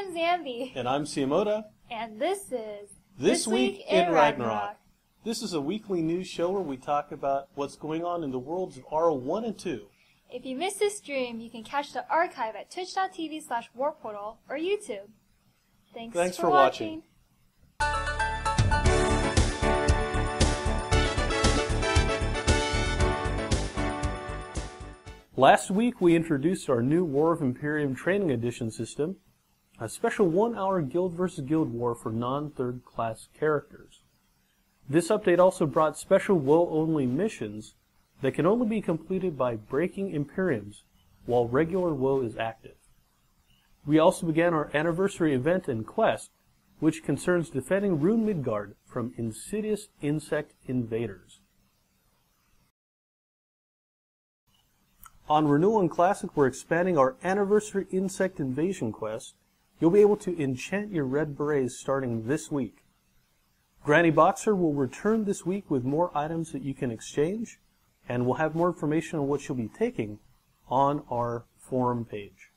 I'm Zanbee. And I'm Siamoda. And this is This Week in Ragnarok. This is a weekly news show where we talk about what's going on in the worlds of RO1 and 2. If you missed this stream, you can catch the archive at twitch.tv/warportal or YouTube. Thanks for watching. Last week we introduced our new War of Imperium Training Edition system, a special 1-hour guild versus guild war for non-third class characters. This update also brought special WoW-only missions that can only be completed by breaking Imperiums while regular WoW is active. We also began our anniversary event and quest, which concerns defending Rune Midgard from insidious insect invaders. On Renewal and Classic, we're expanding our Anniversary Insect Invasion quest. You'll be able to enchant your red berets starting this week. Granny Boxer will return this week with more items that you can exchange, and we'll have more information on what she'll be taking on our forum page.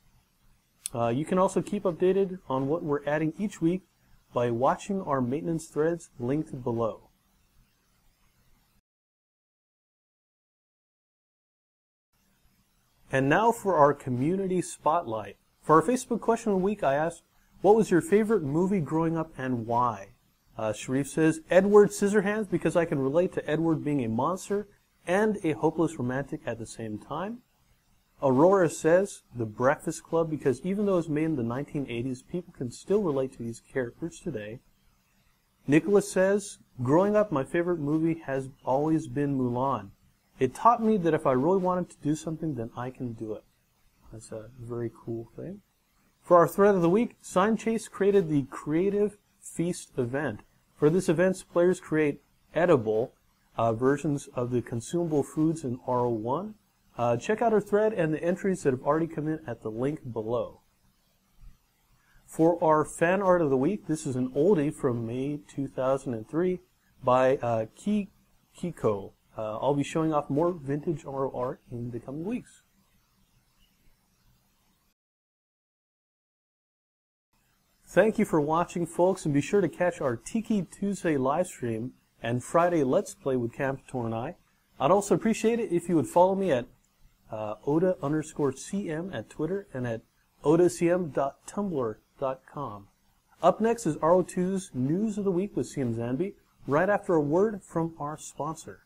You can also keep updated on what we're adding each week by watching our maintenance threads linked below. And now for our community spotlight. For our Facebook question of the week, I asked, what was your favorite movie growing up and why? Sharif says, Edward Scissorhands, because I can relate to Edward being a monster and a hopeless romantic at the same time. Aurora says, The Breakfast Club, because even though it was made in the 1980s, people can still relate to these characters today. Nicholas says, growing up, my favorite movie has always been Mulan. It taught me that if I really wanted to do something, then I can do it. That's a very cool thing. For our thread of the week, Sign Chase created the Creative Feast event. For this event, players create edible versions of the consumable foods in RO1. Check out our thread and the entries that have already come in at the link below. For our fan art of the week, this is an oldie from May 2003 by Kiko. I'll be showing off more vintage RO art in the coming weeks. Thank you for watching, folks, and be sure to catch our Tiki Tuesday live stream and Friday Let's Play with Campator and I. I'd also appreciate it if you would follow me at Oda_CM at Twitter and at odacm.tumblr.com. Up next is RO2's News of the Week with CM Zanbee, right after a word from our sponsor.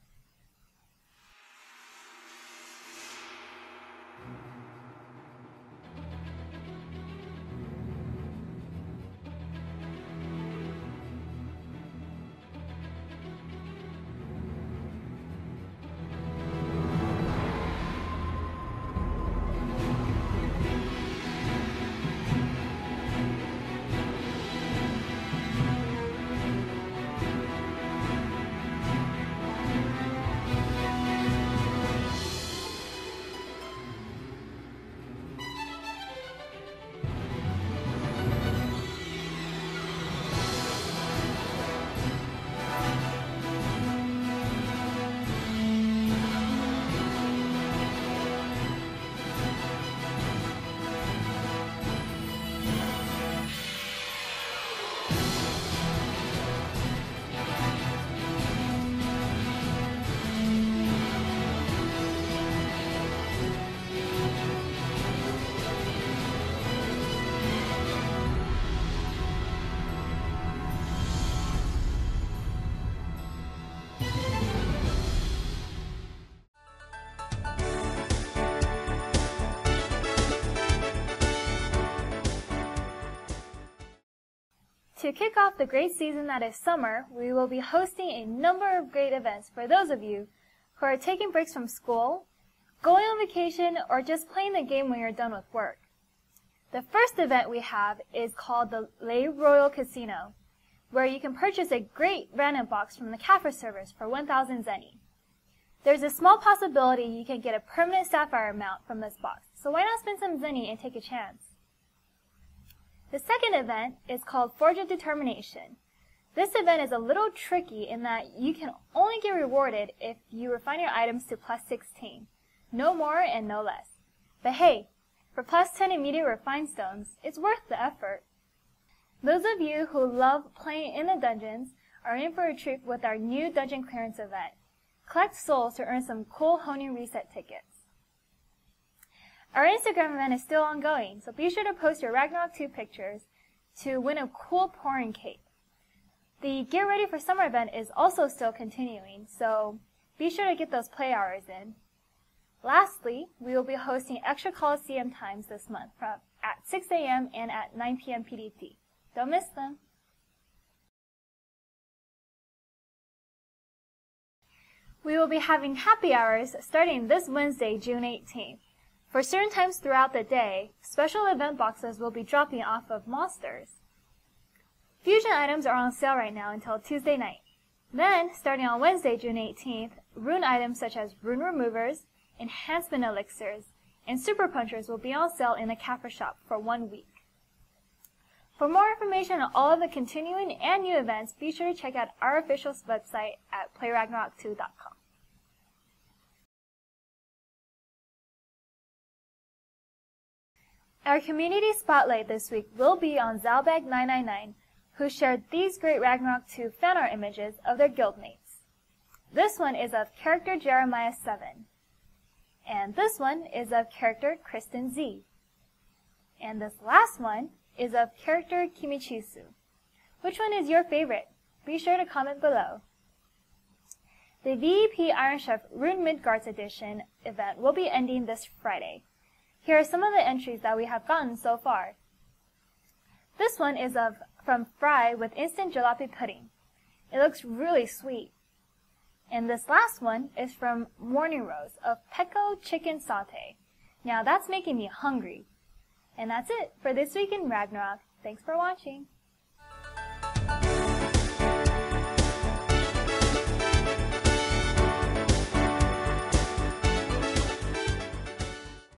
To kick off the great season that is summer, we will be hosting a number of great events for those of you who are taking breaks from school, going on vacation, or just playing the game when you're done with work. The first event we have is called the Le Royal Casino, where you can purchase a great random box from the Kafir servers for 1,000 Zenny. There's a small possibility you can get a permanent Sapphire mount from this box, so why not spend some Zenny and take a chance? The second event is called Forge of Determination. This event is a little tricky in that you can only get rewarded if you refine your items to plus 16. No more and no less. But hey, for plus 10 immediate refined stones, it's worth the effort. Those of you who love playing in the dungeons are in for a treat with our new dungeon clearance event. Collect souls to earn some cool Honing Reset tickets. Our Instagram event is still ongoing, so be sure to post your Ragnarok 2 pictures to win a cool pouring cape. The Get Ready for Summer event is also still continuing, so be sure to get those play hours in. Lastly, we will be hosting extra Coliseum times this month at 6 a.m. and at 9 p.m. PDT. Don't miss them. We will be having happy hours starting this Wednesday, June 18th. For certain times throughout the day, special event boxes will be dropping off of Monsters. Fusion items are on sale right now until Tuesday night. Then, starting on Wednesday, June 18th, rune items such as rune removers, enhancement elixirs, and super punchers will be on sale in the Kappa shop for 1 week. For more information on all of the continuing and new events, be sure to check out our official website at playragnarock2.com. Our community spotlight this week will be on Zalbag999, who shared these great Ragnarok 2 fan art images of their guildmates. This one is of character Jeremiah 7. And this one is of character Kristen Z. And this last one is of character Kimichisu. Which one is your favorite? Be sure to comment below. The VEP Iron Chef Rune Midgards Edition event will be ending this Friday. Here are some of the entries that we have gotten so far. This one is from Fry with instant jalopy pudding. It looks really sweet. And this last one is from Morning Rose of Pecco Chicken Saute. Now that's making me hungry. And that's it for this week in Ragnarok. Thanks for watching.